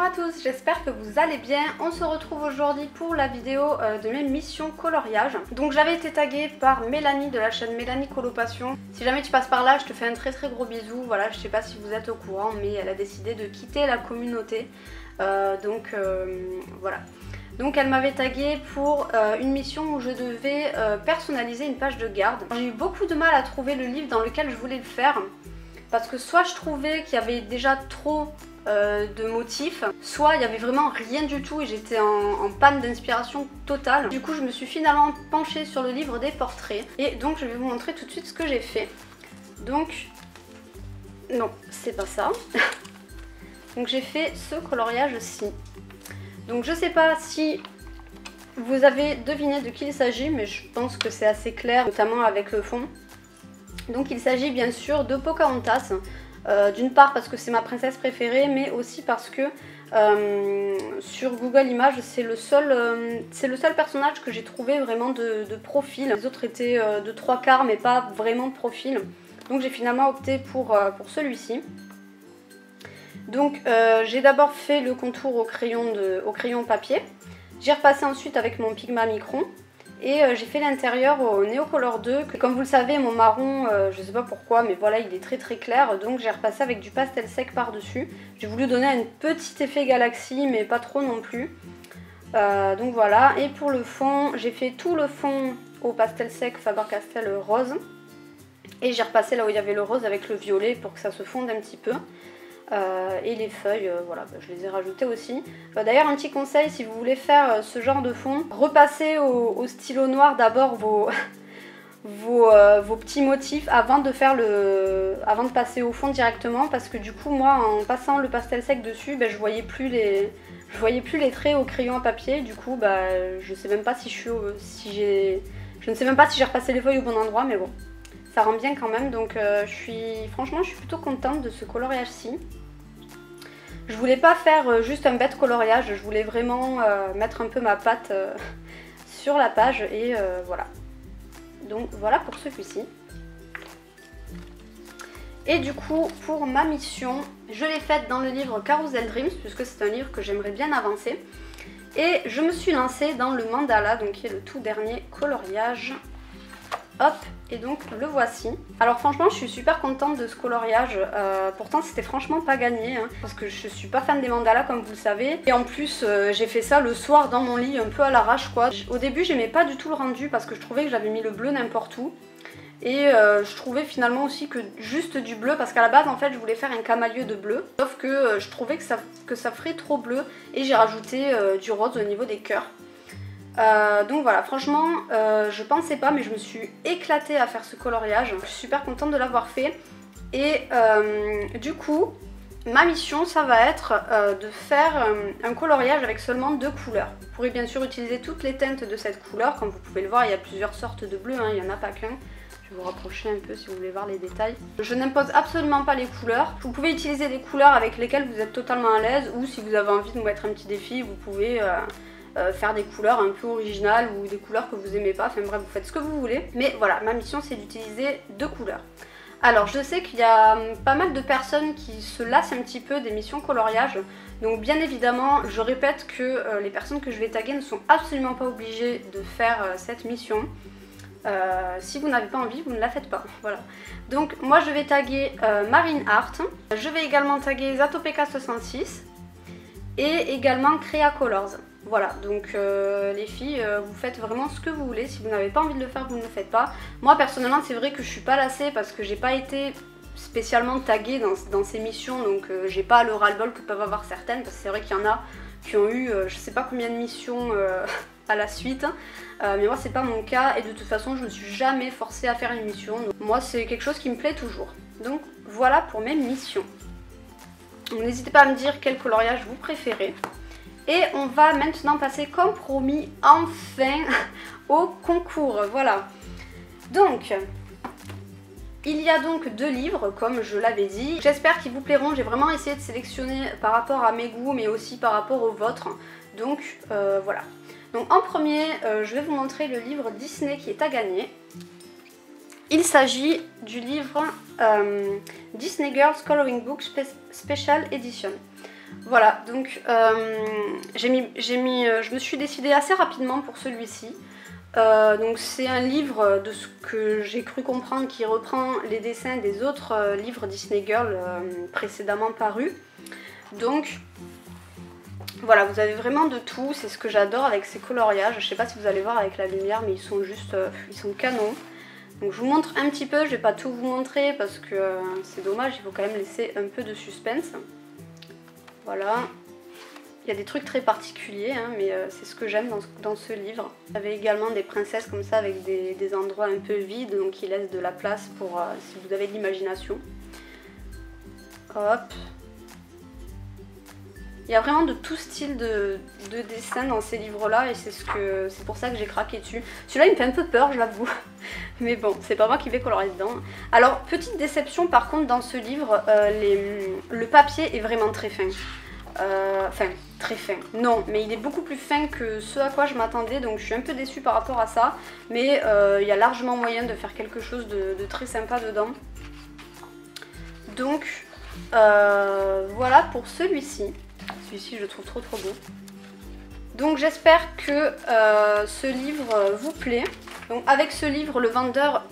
à tous, j'espère que vous allez bien. On se retrouve aujourd'hui pour la vidéo de mes missions coloriage. Donc j'avais été taguée par Mélanie de la chaîne Mélanie Colopassion. Si jamais tu passes par là, je te fais un très gros bisou. Voilà, je sais pas si vous êtes au courant, mais elle a décidé de quitter la communauté. Voilà. Donc elle m'avait taguée pour une mission où je devais personnaliser une page de garde. J'ai eu beaucoup de mal à trouver le livre dans lequel je voulais le faire. Parce que soit je trouvais qu'il y avait déjà trop de motifs, soit il y avait vraiment rien du tout et j'étais en panne d'inspiration totale. Du coup je me suis finalement penchée sur le livre des portraits et donc je vais vous montrer tout de suite ce que j'ai fait. Donc, non c'est pas ça. Donc j'ai fait ce coloriage-ci. Donc je sais pas si vous avez deviné de qui il s'agit, mais je pense que c'est assez clair, notamment avec le fond. Donc il s'agit bien sûr de Pocahontas, d'une part parce que c'est ma princesse préférée, mais aussi parce que sur Google Images c'est le seul personnage que j'ai trouvé vraiment de profil. Les autres étaient de 3/4 mais pas vraiment de profil. Donc j'ai finalement opté pour celui-ci. Donc j'ai d'abord fait le contour au crayon papier. J'ai repassé ensuite avec mon Pigma Micron. Et j'ai fait l'intérieur au Neocolor 2. Comme vous le savez, mon marron, je sais pas pourquoi, mais voilà, il est très clair. Donc j'ai repassé avec du pastel sec par-dessus. J'ai voulu donner un petit effet galaxie, mais pas trop non plus. Donc voilà. Et pour le fond, j'ai fait tout le fond au pastel sec Faber-Castell rose. Et j'ai repassé là où il y avait le rose avec le violet pour que ça se fonde un petit peu. Et les feuilles, voilà, je les ai rajoutées aussi. D'ailleurs, un petit conseil, si vous voulez faire ce genre de fond, repassez au stylo noir d'abord vos petits motifs avant de passer au fond directement, parce que du coup, moi, en passant le pastel sec dessus, je voyais plus les traits au crayon à papier. Du coup, je sais même pas si je ne sais même pas si j'ai repassé les feuilles au bon endroit, mais bon. Ça rend bien quand même, donc franchement je suis plutôt contente de ce coloriage-ci. Je voulais pas faire juste un bête coloriage, je voulais vraiment mettre un peu ma patte sur la page et voilà. Donc voilà pour celui-ci. Et du coup pour ma mission, je l'ai faite dans le livre Carousel Dreams, puisque c'est un livre que j'aimerais bien avancer. Et je me suis lancée dans le mandala, donc qui est le tout dernier coloriage. Hop, et donc le voici. Alors franchement je suis super contente de ce coloriage, pourtant c'était franchement pas gagné, hein, parce que je suis pas fan des mandalas comme vous le savez. Et en plus j'ai fait ça le soir dans mon lit, un peu à l'arrache quoi. Au début j'aimais pas du tout le rendu parce que je trouvais que j'avais mis le bleu n'importe où. Et je trouvais finalement aussi que juste du bleu, parce qu'à la base en fait je voulais faire un camailleux de bleu, sauf que je trouvais que ça ferait trop bleu et j'ai rajouté du rose au niveau des cœurs. Donc voilà, franchement je pensais pas, mais je me suis éclatée à faire ce coloriage. Je suis super contente de l'avoir fait. Et du coup ma mission ça va être de faire un coloriage avec seulement 2 couleurs. Vous pourrez bien sûr utiliser toutes les teintes de cette couleur. Comme vous pouvez le voir, il y a plusieurs sortes de bleu, hein, il n'y en a pas qu'un. Je vais vous rapprocher un peu si vous voulez voir les détails. Je n'impose absolument pas les couleurs. Vous pouvez utiliser des couleurs avec lesquelles vous êtes totalement à l'aise, ou si vous avez envie de vous mettre un petit défi, vous pouvez faire des couleurs un peu originales ou des couleurs que vous aimez pas, enfin bref, vous faites ce que vous voulez. Mais voilà, ma mission c'est d'utiliser 2 couleurs. Alors je sais qu'il y a pas mal de personnes qui se lassent un petit peu des missions coloriage, donc bien évidemment je répète que les personnes que je vais taguer ne sont absolument pas obligées de faire cette mission. Si vous n'avez pas envie, vous ne la faites pas, voilà. Donc moi je vais taguer Marine Art, je vais également taguer Zatopeka66 et également Crea Colors. Voilà, donc les filles, vous faites vraiment ce que vous voulez. Si vous n'avez pas envie de le faire, vous ne le faites pas. Moi personnellement c'est vrai que je suis pas lassée parce que j'ai pas été spécialement taguée dans ces missions, donc j'ai pas le ras-le-bol que peuvent avoir certaines, parce que c'est vrai qu'il y en a qui ont eu je sais pas combien de missions à la suite, mais moi c'est pas mon cas et de toute façon je me suis jamais forcée à faire une mission, donc moi c'est quelque chose qui me plaît toujours. Donc voilà pour mes missions. N'hésitez pas à me dire quel coloriage vous préférez. Et on va maintenant passer comme promis enfin au concours, voilà. Donc il y a donc 2 livres comme je l'avais dit, j'espère qu'ils vous plairont. J'ai vraiment essayé de sélectionner par rapport à mes goûts mais aussi par rapport aux vôtres, donc voilà. Donc en premier je vais vous montrer le livre Disney qui est à gagner. Il s'agit du livre Disney Girls Coloring Book Special Edition. Voilà, donc je me suis décidée assez rapidement pour celui-ci. Donc c'est un livre, de ce que j'ai cru comprendre, qui reprend les dessins des autres livres Disney Girl précédemment parus. Donc voilà, vous avez vraiment de tout, c'est ce que j'adore avec ces coloriages. Je sais pas si vous allez voir avec la lumière, mais ils sont juste, ils sont canons. Donc je vous montre un petit peu, je vais pas tout vous montrer parce que c'est dommage, il faut quand même laisser un peu de suspense. Voilà. Il y a des trucs très particuliers, hein, mais c'est ce que j'aime dans ce livre. Il y avait également des princesses comme ça avec des endroits un peu vides, donc qui laissent de la place pour si vous avez de l'imagination. Hop. Il y a vraiment de tout style de dessin dans ces livres-là et c'est pour ça que j'ai craqué dessus. Celui-là il me fait un peu peur, je l'avoue. Mais bon, c'est pas moi qui vais colorier dedans. Alors, petite déception par contre dans ce livre, le papier est vraiment très fin. Enfin, très fin. Non, mais il est beaucoup plus fin que ce à quoi je m'attendais, donc je suis un peu déçue par rapport à ça. Mais il y a largement moyen de faire quelque chose de très sympa dedans. Donc, voilà pour celui-ci. Celui-ci, je le trouve trop beau. Donc j'espère que ce livre vous plaît. Donc avec ce livre, le vendeur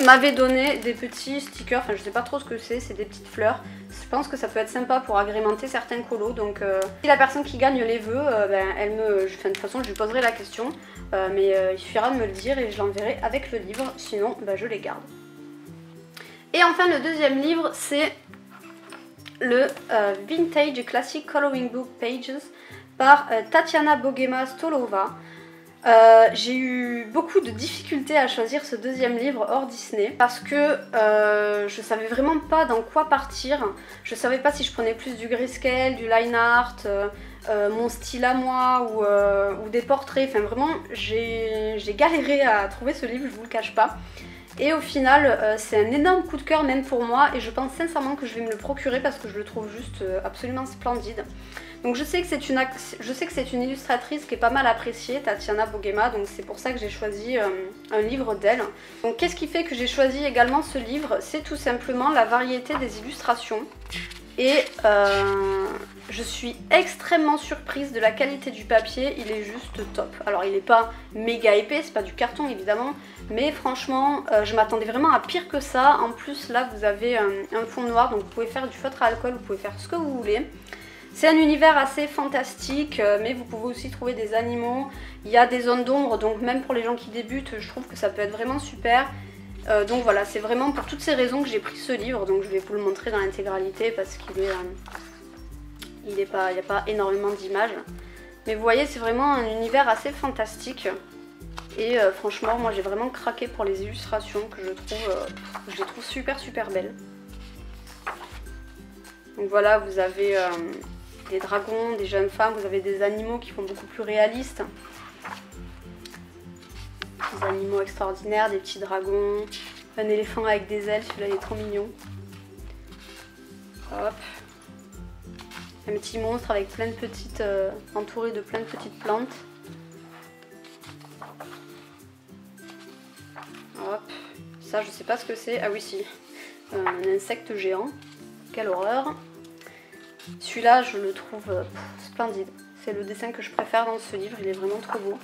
m'avait donné des petits stickers. Enfin, je sais pas trop ce que c'est des petites fleurs. Je pense que ça peut être sympa pour agrémenter certains colos. Donc si la personne qui gagne les veut, de toute façon je lui poserai la question. Mais il suffira de me le dire et je l'enverrai avec le livre. Sinon, je les garde. Et enfin, le deuxième livre, c'est le Vintage Classic Coloring Book Pages par Tatiana Bogema-Stolova. J'ai eu beaucoup de difficultés à choisir ce deuxième livre hors Disney parce que je savais vraiment pas dans quoi partir. Je savais pas si je prenais plus du grayscale, du line art, mon style à moi ou des portraits. Enfin vraiment, j'ai galéré à trouver ce livre, je vous le cache pas. Et au final, c'est un énorme coup de cœur même pour moi et je pense sincèrement que je vais me le procurer parce que je le trouve juste absolument splendide. Donc je sais que c'est une illustratrice qui est pas mal appréciée, Tatiana Bogema, donc c'est pour ça que j'ai choisi un livre d'elle. Donc qu'est-ce qui fait que j'ai choisi également ce livre? C'est tout simplement la variété des illustrations. Et je suis extrêmement surprise de la qualité du papier, il est juste top. Alors il n'est pas méga épais, c'est pas du carton évidemment, mais franchement je m'attendais vraiment à pire que ça. En plus là vous avez un fond noir, donc vous pouvez faire du feutre à alcool, vous pouvez faire ce que vous voulez. C'est un univers assez fantastique, mais vous pouvez aussi trouver des animaux. Il y a des zones d'ombre, donc même pour les gens qui débutent, je trouve que ça peut être vraiment super. Donc voilà, c'est vraiment pour toutes ces raisons que j'ai pris ce livre, donc je vais vous le montrer dans l'intégralité parce qu'il est, il n'y a pas énormément d'images. Mais vous voyez, c'est vraiment un univers assez fantastique. Et franchement, moi j'ai vraiment craqué pour les illustrations que je les trouve super belles. Donc voilà, vous avez des dragons, des jeunes femmes, vous avez des animaux qui font beaucoup plus réalistes. Des animaux extraordinaires, des petits dragons, un éléphant avec des ailes, celui-là il est trop mignon. Hop. Un petit monstre avec plein de petites, entouré de plein de petites plantes. Hop. Ça je sais pas ce que c'est, ah oui si, un insecte géant. Quelle horreur. Celui-là je le trouve splendide. C'est le dessin que je préfère dans ce livre, il est vraiment trop beau.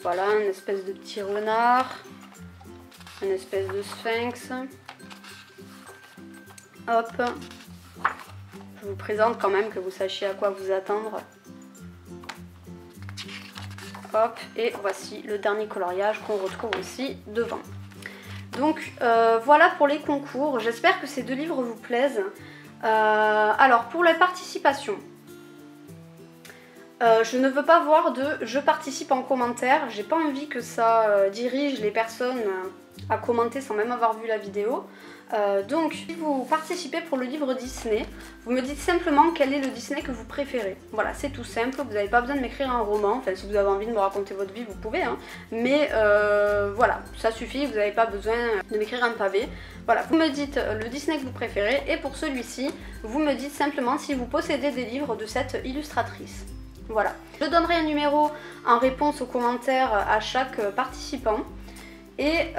Voilà, une espèce de petit renard, une espèce de sphinx. Hop, je vous présente quand même que vous sachiez à quoi vous attendre. Hop, et voici le dernier coloriage qu'on retrouve aussi devant. Donc voilà pour les concours, j'espère que ces deux livres vous plaisent. Alors pour la participation, je ne veux pas voir de je participe en commentaire, j'ai pas envie que ça dirige les personnes à commenter sans même avoir vu la vidéo. Donc si vous participez pour le livre Disney, vous me dites simplement quel est le Disney que vous préférez. Voilà, c'est tout simple, vous n'avez pas besoin de m'écrire un roman, enfin si vous avez envie de me raconter votre vie vous pouvez, hein. Mais voilà, ça suffit, vous n'avez pas besoin de m'écrire un pavé. Voilà, vous me dites le Disney que vous préférez et pour celui-ci, vous me dites simplement si vous possédez des livres de cette illustratrice. Voilà, je donnerai un numéro en réponse aux commentaires à chaque participant. Et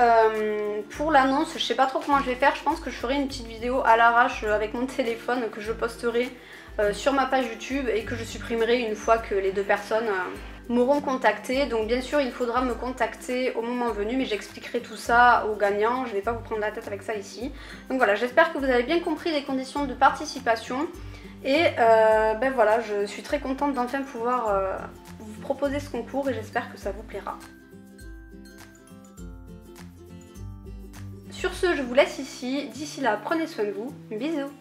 pour l'annonce, je sais pas trop comment je vais faire, je pense que je ferai une petite vidéo à l'arrache avec mon téléphone que je posterai sur ma page YouTube et que je supprimerai une fois que les deux personnes m'auront contacté. Donc bien sûr il faudra me contacter au moment venu, mais j'expliquerai tout ça aux gagnants, je ne vais pas vous prendre la tête avec ça ici. Donc voilà, j'espère que vous avez bien compris les conditions de participation et ben voilà, je suis très contente d'enfin pouvoir vous proposer ce concours et j'espère que ça vous plaira. Sur ce, je vous laisse ici, d'ici là prenez soin de vous, bisous.